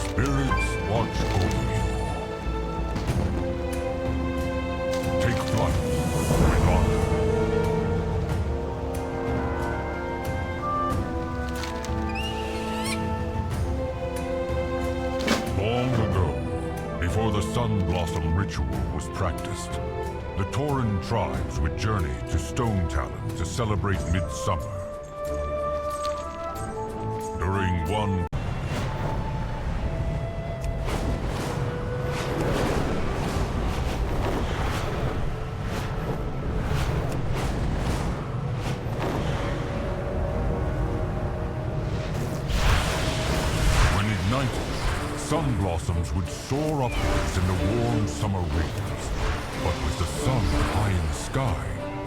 Spirits watch over you. Take flight with honor. Long ago, before the Sun Blossom ritual was practiced, the Tauren tribes would journey to Stone Talon to celebrate Midsummer. During one sun blossoms would soar upwards in the warm summer winds. But with the sun high in the sky,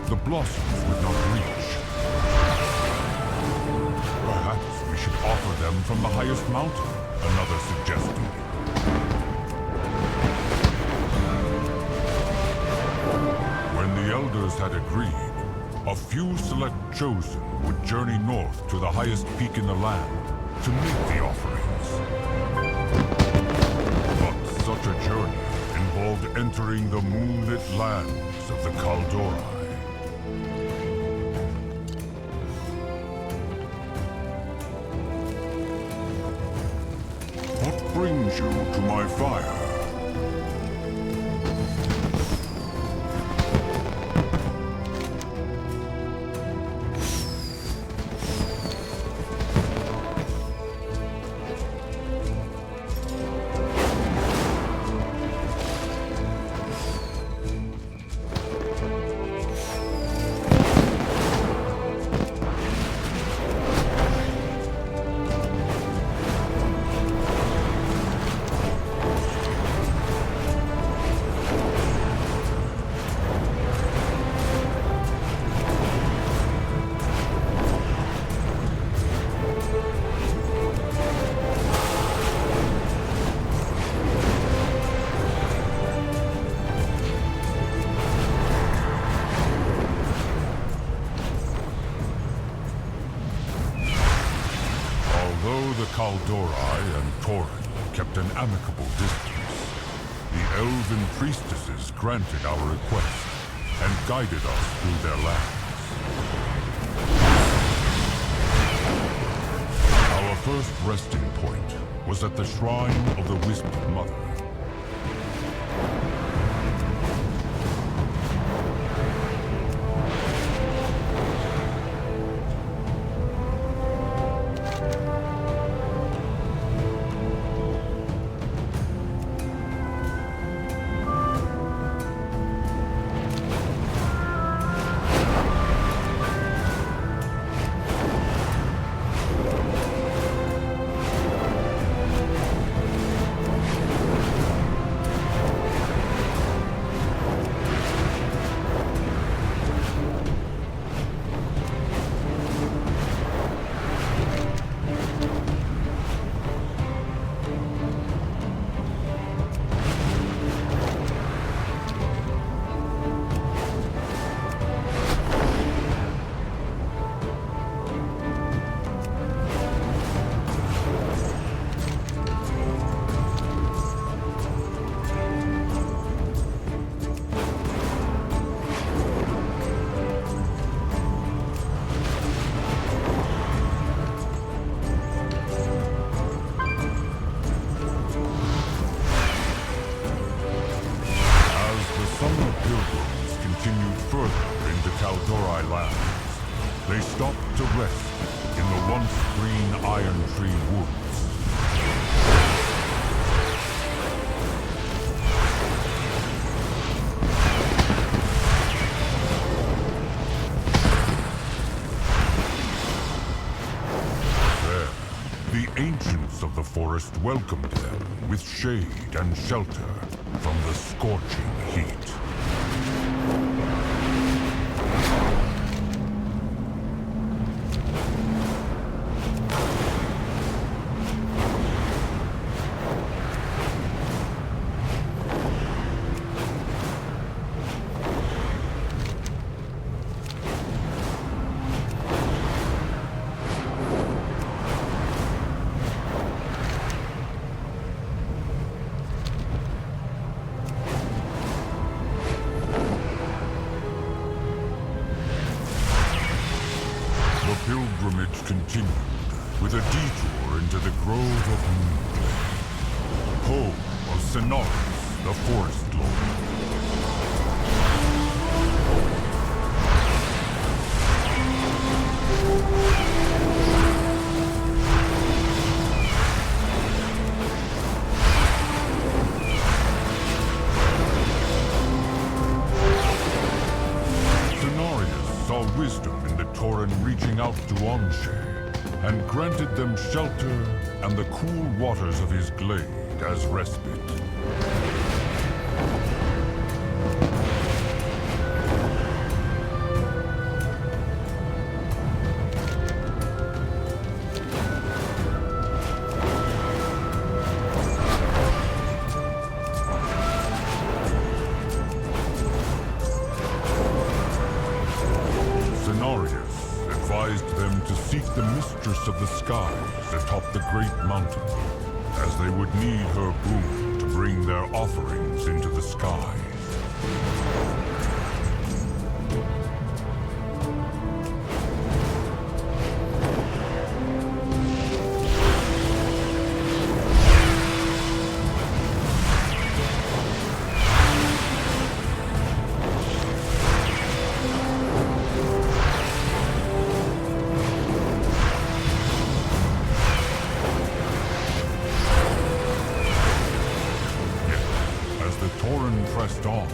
the blossoms would not reach. Perhaps we should offer them from the highest mountain, another suggested. When the elders had agreed, a few select chosen would journey north to the highest peak in the land to make the offerings. Such a journey involved entering the moonlit lands of the Kaldori. What brings you to my fire? The Kaldori and Tauren kept an amicable distance. The elven priestesses granted our request and guided us through their lands. Our first resting point was at the shrine of the Wisped Mother. Kaldori lands, they stopped to rest in the once green Iron Tree woods. There, the ancients of the forest welcomed them with shade and shelter from the scorching heat. Cenarius, the Forest Lord. Wisdom in the Tauren reaching out to Anshe, and granted them shelter and the cool waters of his glade as respite. The mistress of the skies atop the great mountain, as they would need her boon to bring their offerings into the skies. Pressed on,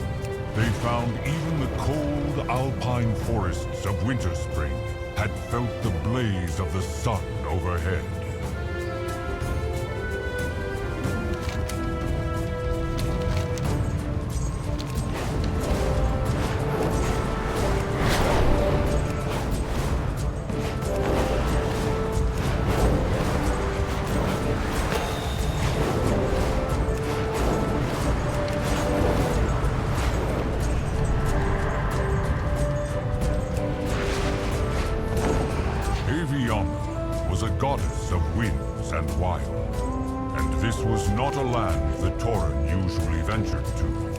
they found even the cold alpine forests of Winterspring had felt the blaze of the sun overhead. Was a goddess of winds and wild, and this was not a land the Tauren usually ventured to.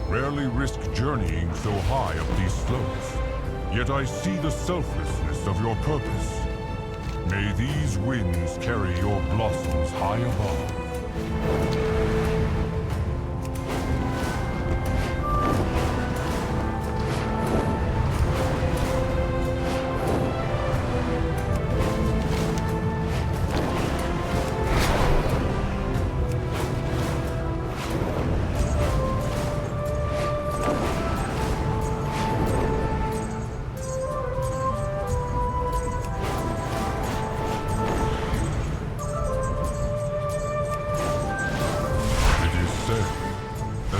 Rarely risk journeying so high up these slopes, yet I see the selflessness of your purpose. May these winds carry your blossoms high above.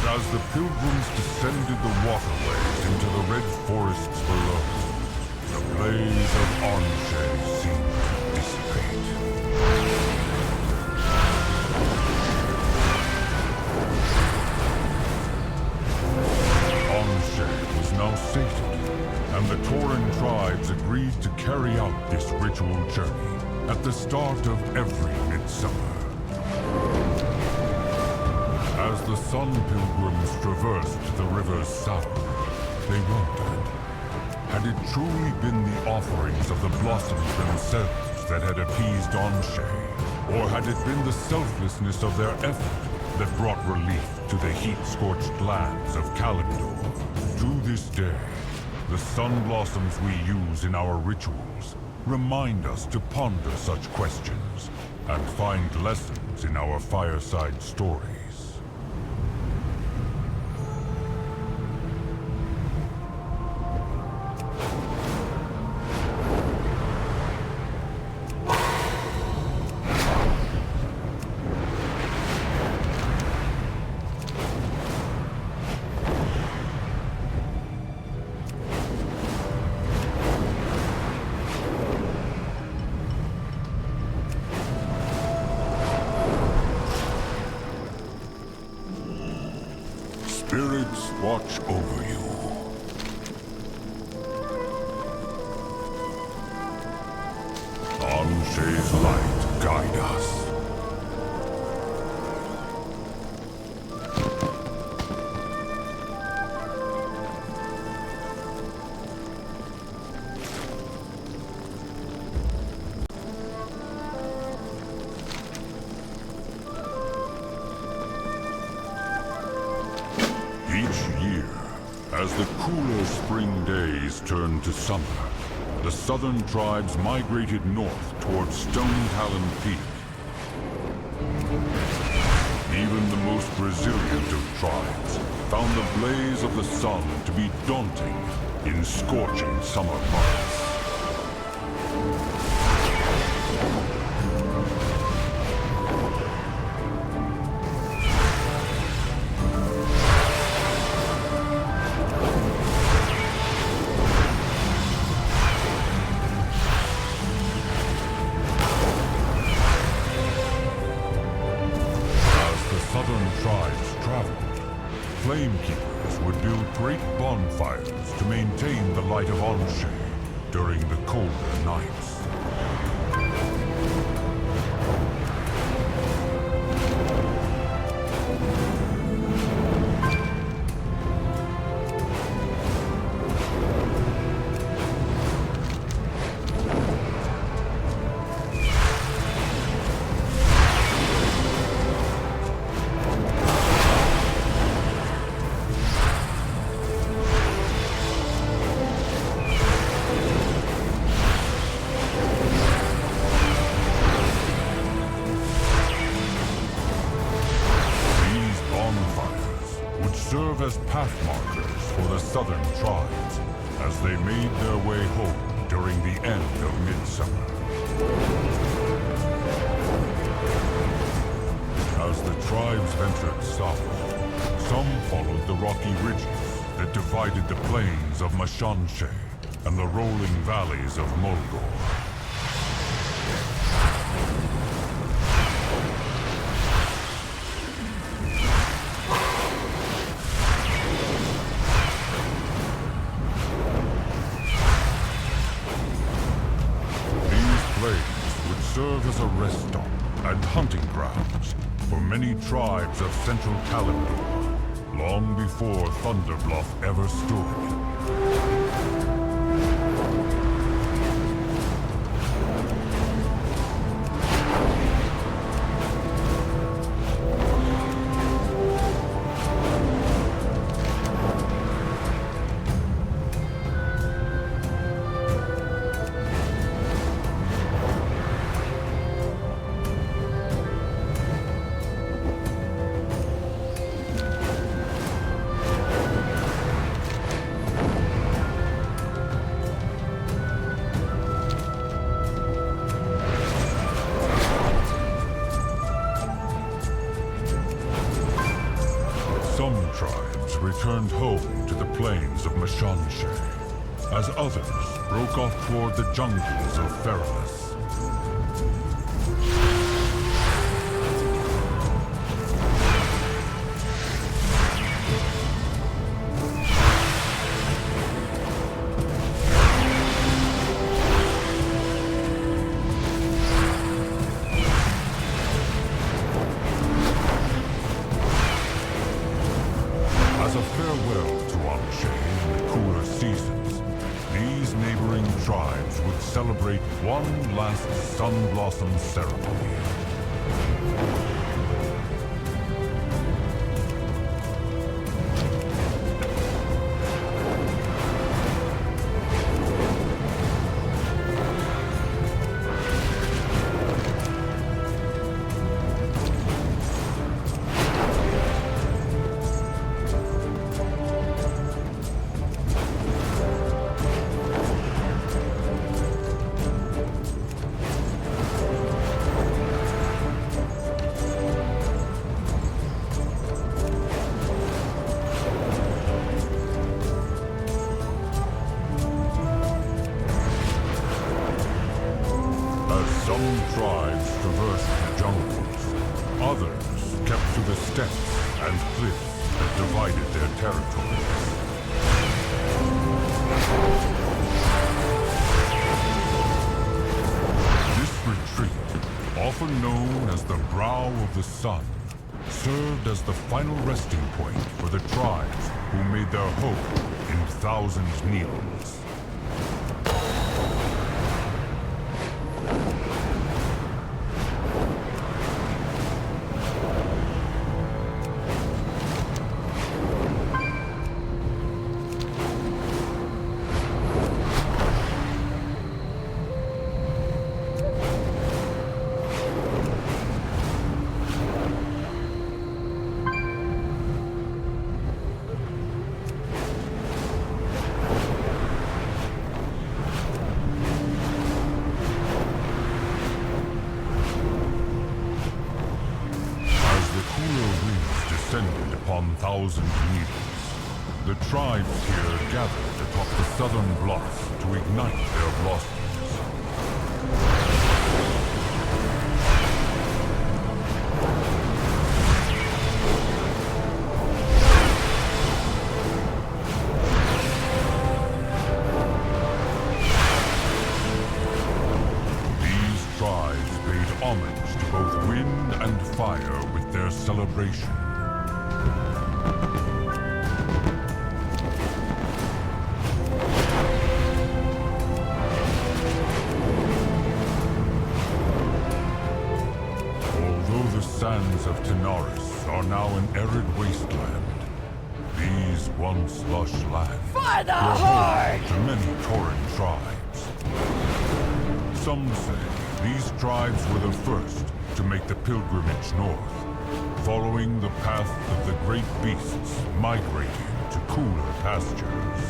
As the pilgrims descended the waterways into the red forests below, the blaze of Anshe seemed to dissipate. Anshe was now sated, and the Tauren tribes agreed to carry out this ritual journey at the start of every Midsummer. As the Sun Pilgrims traversed the river's south, they wondered, had it truly been the offerings of the blossoms themselves that had appeased Anshe, or had it been the selflessness of their effort that brought relief to the heat-scorched lands of Kalimdor? To this day, the sun blossoms we use in our rituals remind us to ponder such questions and find lessons in our fireside stories. watch over you. Anshe's light guide us. Each year, as the cooler spring days turned to summer, the southern tribes migrated north towards Stone Talon Peak. Even the most resilient of tribes found the blaze of the sun to be daunting in scorching summer months. Flamekeepers would build great bonfires to maintain the light of Anshe during the colder nights. Serve as path markers for the southern tribes as they made their way home during the end of Midsummer. As the tribes ventured south, some followed the rocky ridges that divided the plains of Mashanshe and the rolling valleys of Mulgore. Serve as a rest stop and hunting grounds for many tribes of Central Kalimdor, long before Thunderbluff ever stood. Some tribes returned home to the plains of Mashanshe, as others broke off toward the jungles of Feralus. As a farewell to Anshe in the cooler seasons, these neighboring tribes would celebrate one last Sun Blossom ceremony. Some tribes traversed the jungles, others kept to the steppes and cliffs. that divided their territories. This retreat, often known as the Brow of the Sun, served as the final resting point for the tribes who made their hope in Thousand Needles. Thousand Needles. The tribes here gathered atop the southern bluffs to ignite their blossoms. These tribes paid homage to both wind and fire with their celebration. Sands of Tanaris are now an arid wasteland. These once lush lands were home to many Tauren tribes. Some say these tribes were the first to make the pilgrimage north, following the path of the great beasts migrating to cooler pastures.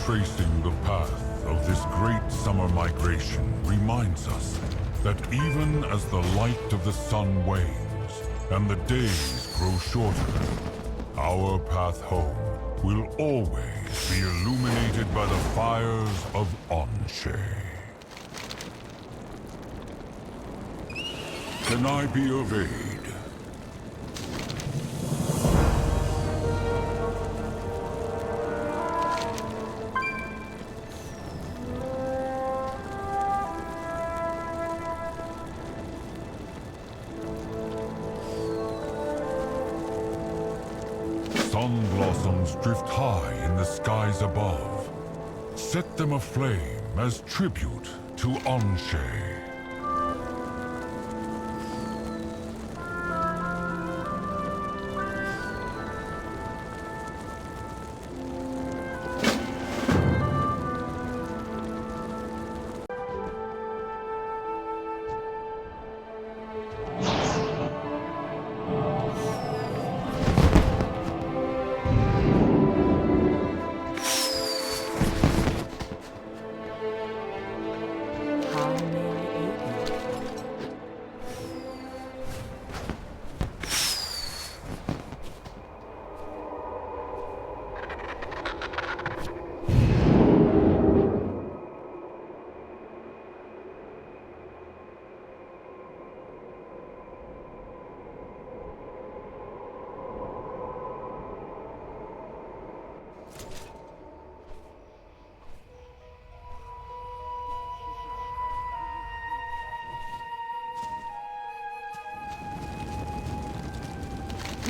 Tracing the path of this great summer migration reminds us that even as the light of the sun wanes and the days grow shorter, our path home will always be illuminated by the fires of Anshe. Can I be of aid? Sun blossoms drift high in the skies above. Set them aflame as tribute to Anshe.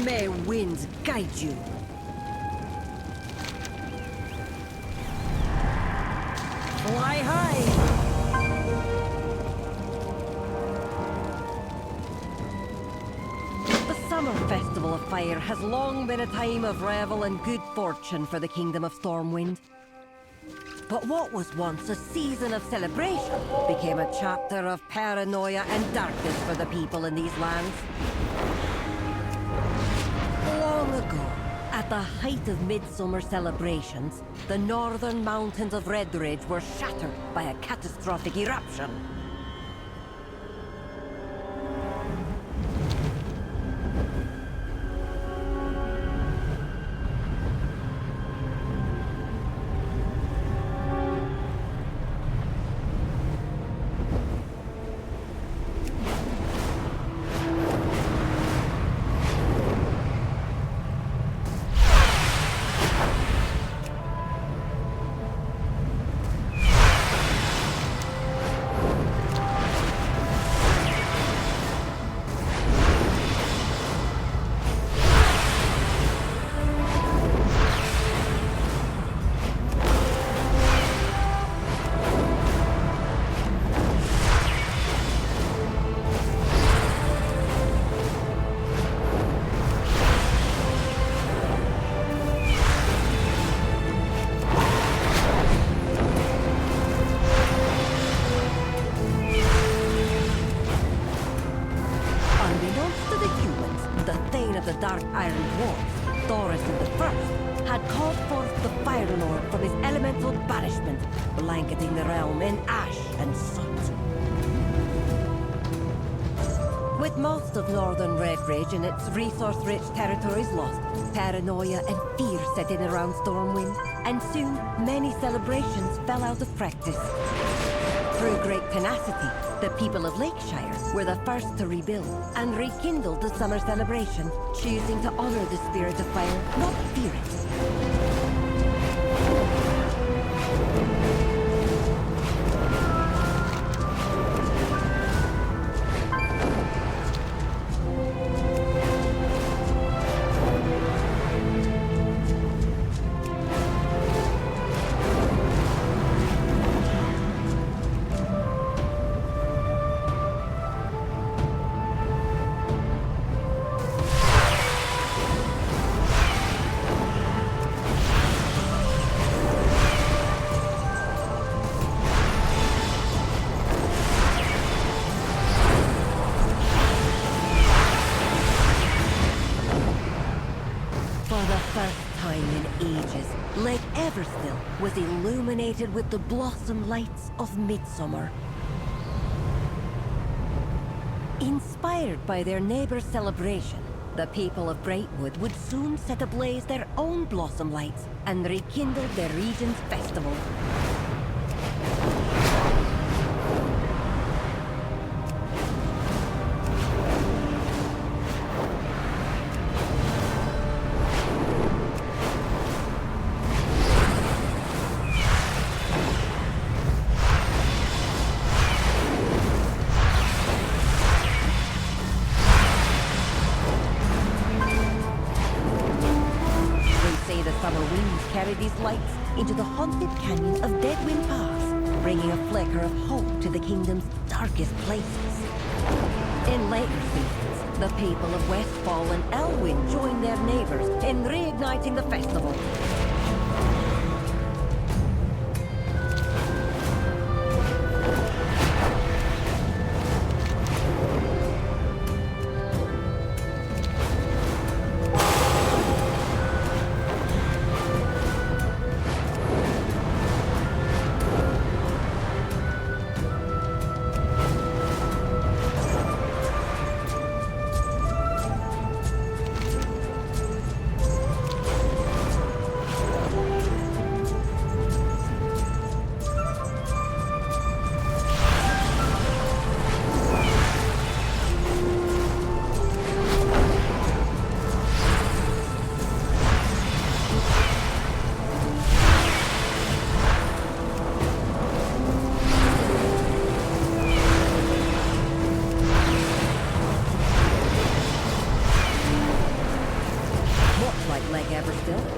May winds guide you. Fly high. The Summer Festival of Fire has long been a time of revel and good fortune for the Kingdom of Stormwind. But what was once a season of celebration became a chapter of paranoia and darkness for the people in these lands. Long ago, At the height of Midsummer celebrations, the northern mountains of Redridge were shattered by a catastrophic eruption. The Dark Iron Dwarf, Thorison the First, had called forth the Fire Lord from his elemental banishment, blanketing the realm in ash and soot. With most of northern Redridge and its resource-rich territories lost, paranoia and fear set in around Stormwind, and soon many celebrations fell out of practice. Through great tenacity, the people of Lakeshire were the first to rebuild and rekindle the summer celebration, choosing to honor the spirit of fire, not fear it. Lake Everstill was illuminated with the blossom lights of Midsummer. Inspired by their neighbor's celebration, the people of Brightwood would soon set ablaze their own blossom lights and rekindle their region's festival. Carry these lights into the haunted canyon of Deadwind Pass, bringing a flicker of hope to the kingdom's darkest places. In later seasons, the people of Westfall and Elwyn joined their neighbors in reigniting the festival.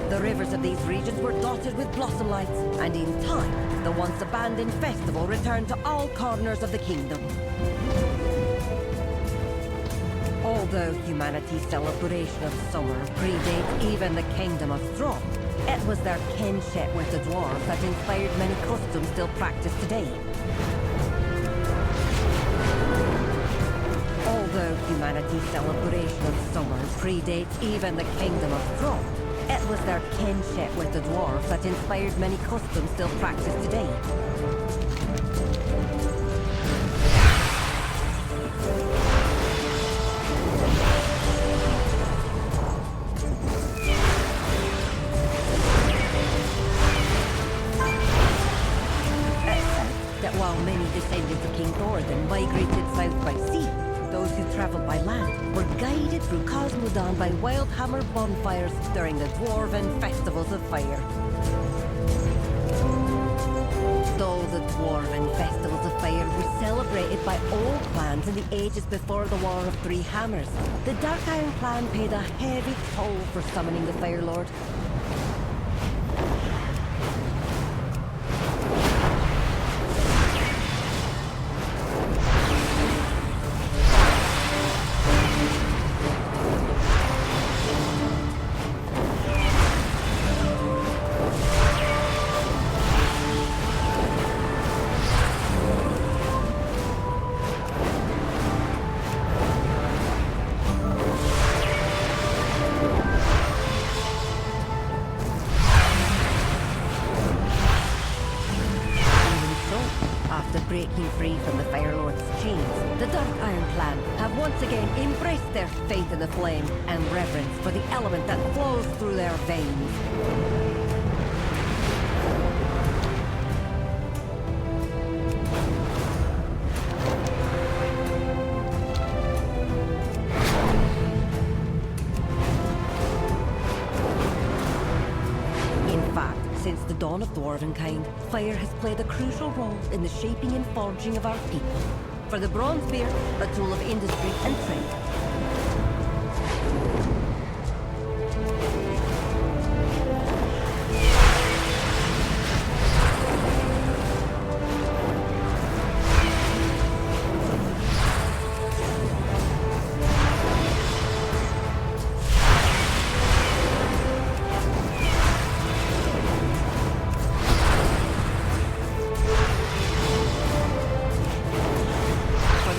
The rivers of these regions were dotted with blossom lights, and in time, the once abandoned festival returned to all corners of the kingdom. Although humanity's celebration of summer predates even the kingdom of Throm, it was their kinship with the dwarves that inspired many customs still practiced today. Although humanity's celebration of summer predates even the kingdom of Throm, It was their kinship with the dwarves that inspired many customs still practiced today. That while many descendants of King Thoradin migrated south by sea, those who travelled by land were guided through Cosmodan by Wildhammer bonfires during the Dwarven Festivals of Fire. Though the Dwarven Festivals of Fire were celebrated by all clans in the ages before the War of Three Hammers, the Dark Iron clan paid a heavy toll for summoning the Fire Lord. After breaking free from the Fire Lord's chains, the Dark Iron clan have once again embraced their faith in the flame and reverence for the element that flows through their veins. Since the dawn of Dwarvenkind, fire has played a crucial role in the shaping and forging of our people. For the bronze spear, a tool of industry and trade.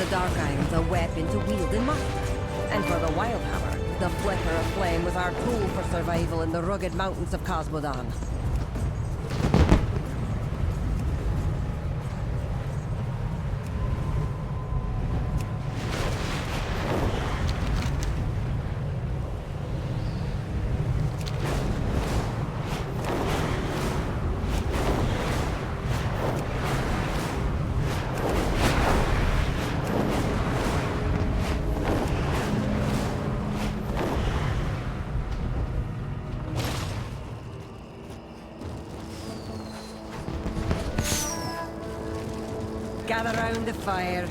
Dark Iron's a weapon to wield and master. And for the Wildhammer, the flicker of flame was our tool for survival in the rugged mountains of Cosmodan. Gather round the fire.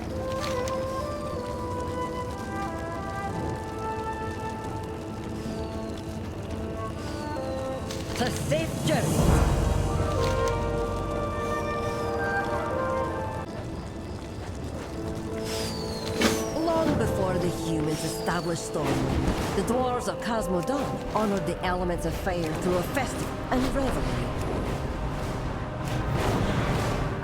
To safe journey. Long before the humans established Stormwind, the dwarves of Cosmodan honored the elements of fire through a festival and revelry.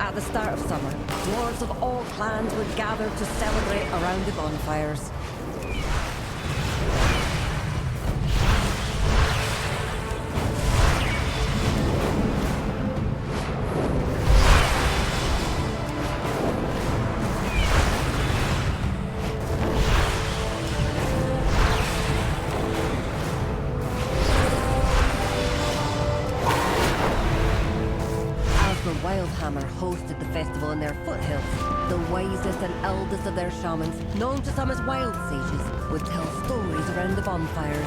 At the start of summer, dwarves of all clans would gather to celebrate around the bonfires. Wildhammer hosted the festival in their foothills. The wisest and eldest of their shamans, known to some as wild sages, would tell stories around the bonfires.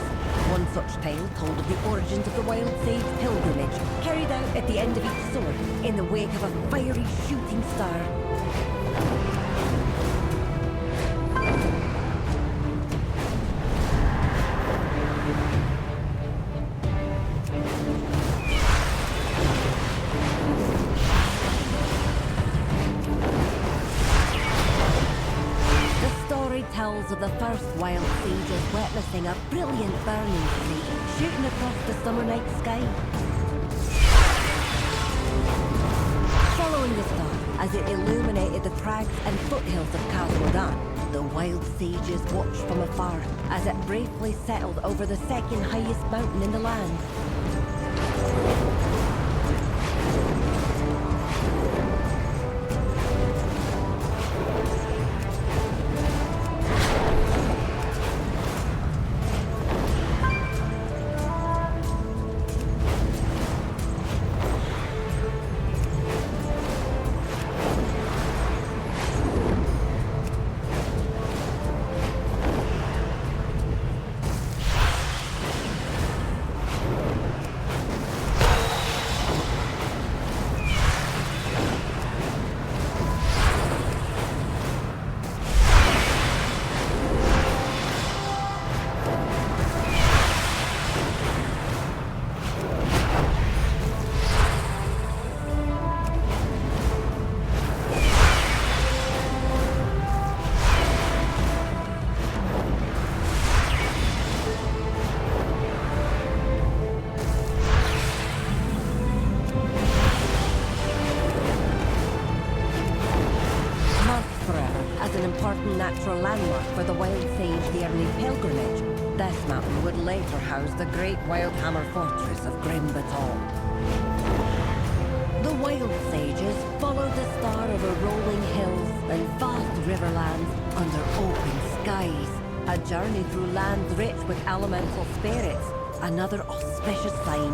One such tale told of the origins of the wild sage pilgrimage, carried out at the end of each sword, in the wake of a fiery shooting star. Tells of the first wild sages witnessing a brilliant burning streak shooting across the summer night sky. Following the star, as it illuminated the crags and foothills of Khazad-dûm. The wild sages watched from afar as it briefly settled over the second highest mountain in the land. Natural landmark for the Wild Sage the early pilgrimage, this mountain would later house the great Wildhammer fortress of Grim Batal. The Wild Sages followed the star over rolling hills and vast riverlands under open skies. A journey through lands rich with elemental spirits, another auspicious sign.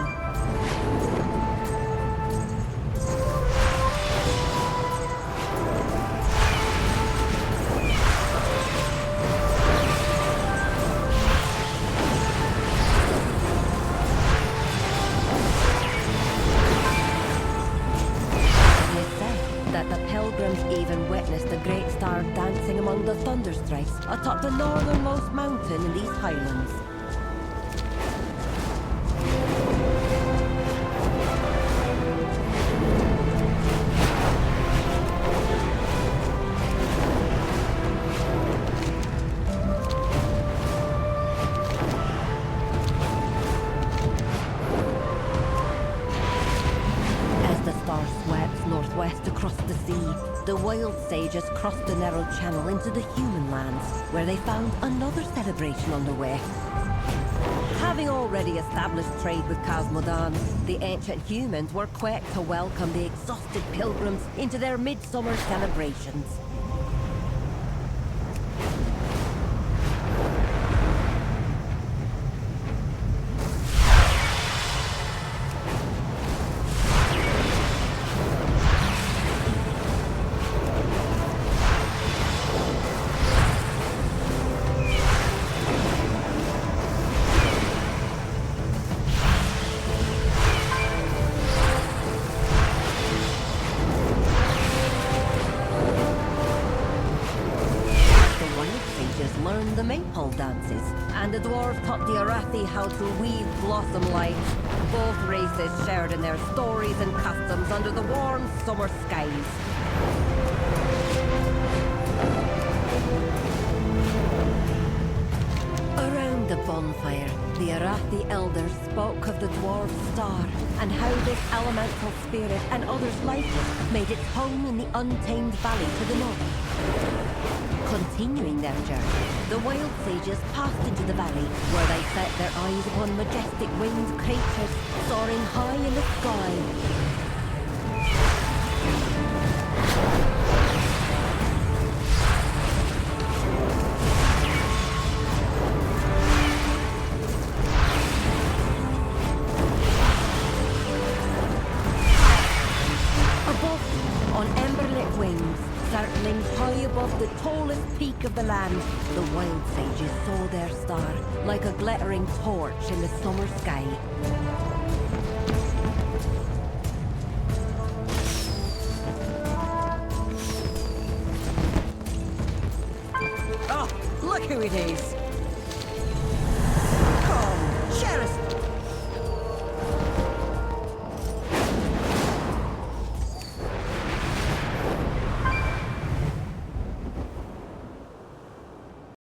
Even witnessed the great star dancing among the thunderstrikes atop the northernmost mountain in these highlands. As the star swept northwest across the sea, the Wild Sages crossed the narrow channel into the human lands, where they found another celebration underway. Having already established trade with Khazad-dûm, the ancient humans were quick to welcome the exhausted pilgrims into their midsummer celebrations. Learned the maypole dances, and the dwarves taught the Arathi how to weave blossom lights. Both races shared in their stories and customs under the warm summer skies. Around the bonfire, the Arathi elders spoke of the dwarves' star and how this elemental spirit and others like it made its home in the untamed valley to the north. Continuing their journey, the Wild Sages passed into the valley, where they set their eyes upon majestic winged creatures soaring high in the sky. Circling high above the tallest peak of the land, the Wild Sages saw their star like a glittering torch in the summer sky. Oh, look who it is! Come, share a